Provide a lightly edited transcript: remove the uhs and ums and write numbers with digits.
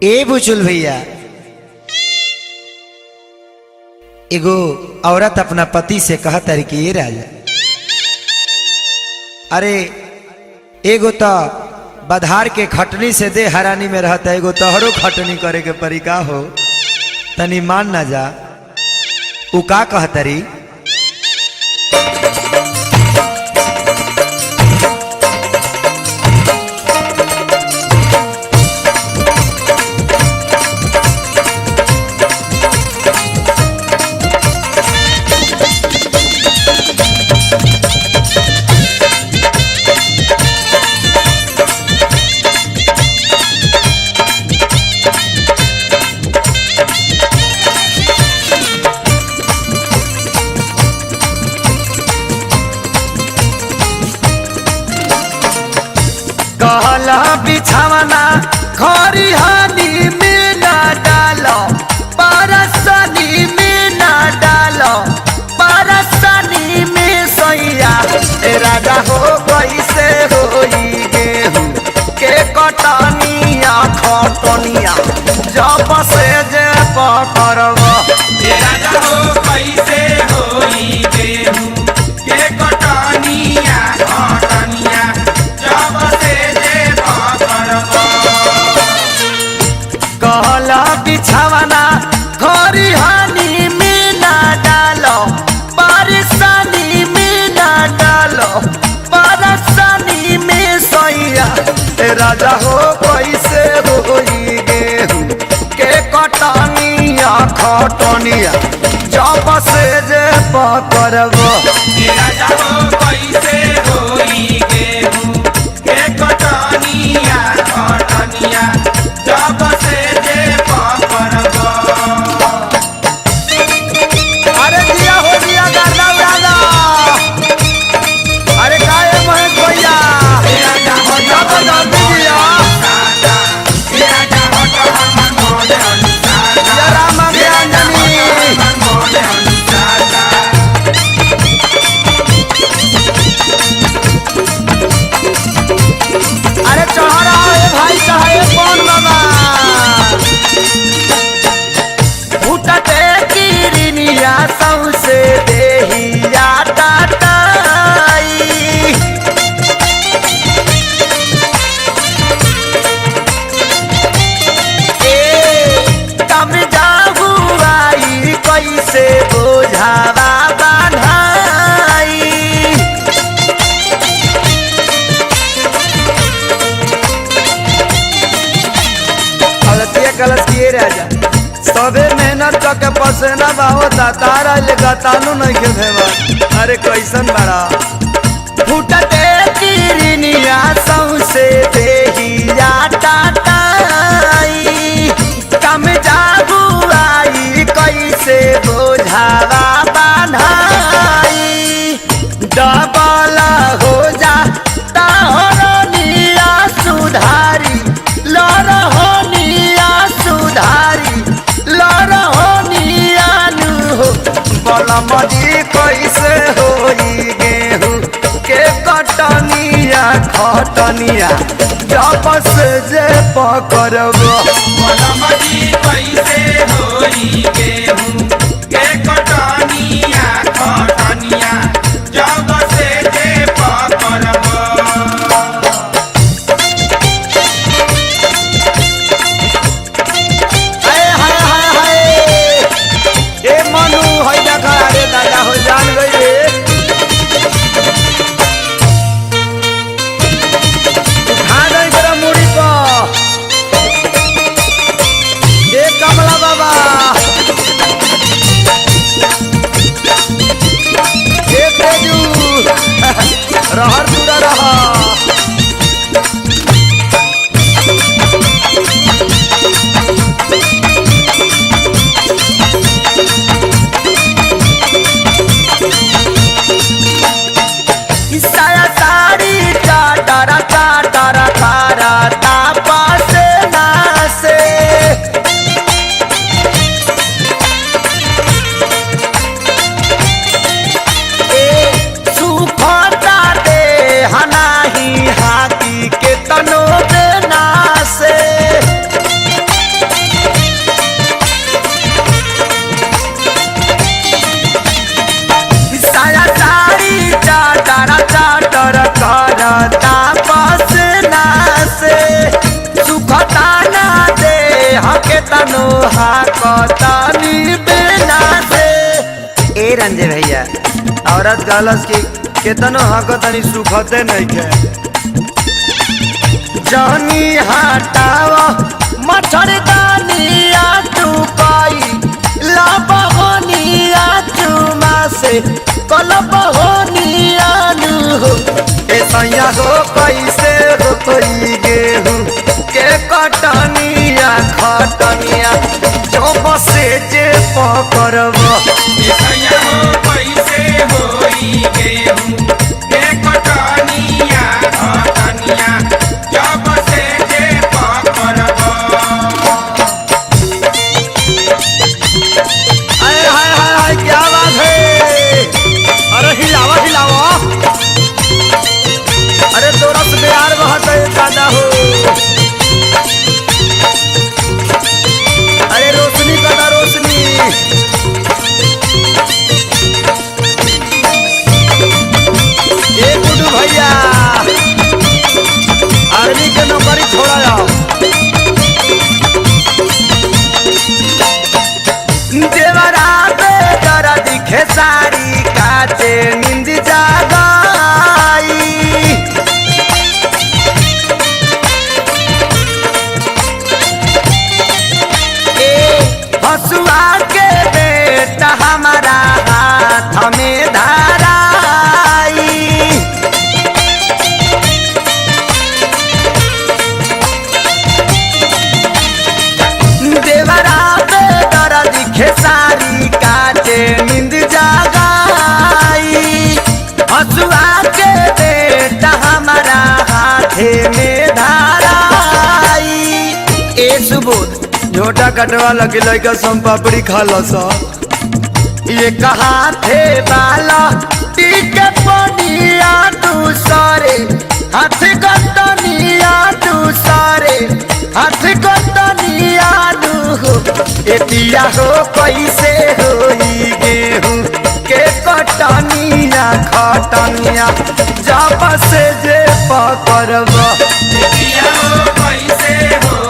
ए बुचुल भैया, एगो औरत अपना पति से कहत है कि ये राजा, अरे एगो तो बधार के खटनी से दे हरानी में रहता है, एगो तोहरो खटनी करे के परी का हो, तनी मान ना जा। उ का कहतरी, कहला बिछावना खरी हानि में ना डालो, परसनी में ना डालो, परसनी में सैया राजा हो कैसे होई गेहूं के कटनिया खटनिया जब से जे पकड़ब राजा हो कैसे होई गेहूं के कटनिया खटनिया जब से जे पकड़ब। कहला बिछावना घरी हानि में ना डालो, परेशानी में ना डालो, परेशानी में सैया राजा हो कैसे होई गेहूं के कटनिया खटनिया जब से जे पकड़ब राजा हो कैसे होई गेहूं के कटनिया खटनिया जब से जे पकड़ब। अरे दिया हो दिया गाना गाना, अरे काहे महेश भैया राजा हो जब जल्दी दिया राजा हो तो हमर मोले अनुसार या राम ज्ञानी हमर मोले अनुसार अरे चढ़ा रहा है भाई चाहे कौन बाबा फूटते किरनिया सौसे देहिया टाटाई कम जाहू आई कैसे बोझावा बांधाई गलतिया गलत किए राजा सबे मेहनत करके पसेना होता तारा लेगा तानू नहीं के भेवा। अरे कैसन बड़ा फूटते किरनिया सौसे देहिया टाटाई कम जाबू आई कैसे बोझावा बांधाई डबल हो जा ताहरनिया सुधारी लरहोनिया सुधारी लरहोनिया नु हो बलमदी कैसे होई गेहूं के कटनिया खटनिया जब से जे पकड़ब मलमदी कैसे होई गेहूं के कटनिया खटनिया जब से जे पकड़ब। हाय हाय हाय हाय ए मनु है देखा अरे दादा हो जान गई रे उठा नहीं तेरा मुड़ी को कतनो हाकतानी बिना से। ए रंजे भैया औरत गलस की केतनो हाकतानी सुखते नहीं के। जानी हटावा मच्छरदानिया तू पाई लाबहोनिया चुमा से कलबहोनिया नु हो। ए सैया हो कैसे रोई गेहूं के कटनिया खटनिया जो बसे जे पकड़ब। सैया हो कैसे होई गेहूं के कटनिया खटनिया जब से जे पकड़ब। हाय हाय हाय हाय क्या बात है। अरे हिलावा हिलावा। अरे तोरा से प्यार बहुत है दादा हो। अरे रोशनी कदा रोशनी। ए गुड्डू भैया आर्मी के नौकरी छोड़ा जाओ। देवरा बेदरा दिखे सारी काचे नींद जागाई। हसुआ के बेटा हमारा हाथ में धराई। देवरा बेदरा दिखे सारी काचे नींद जागाई। हसुआ के बेटा हमारा हाथे में धराई। ए सुबोध झोटा कटवा लगे लड़का सम पापड़ी खा लो सा। ये कहा थे बाला टीके पनिया दूसरे हाथ कटनिया दूसरे हाथ कटनिया हो। ए पिया हो कैसे होई गेहूं के कटनिया खटनिया जब से जे पकड़ब। सैया हो कैसे हो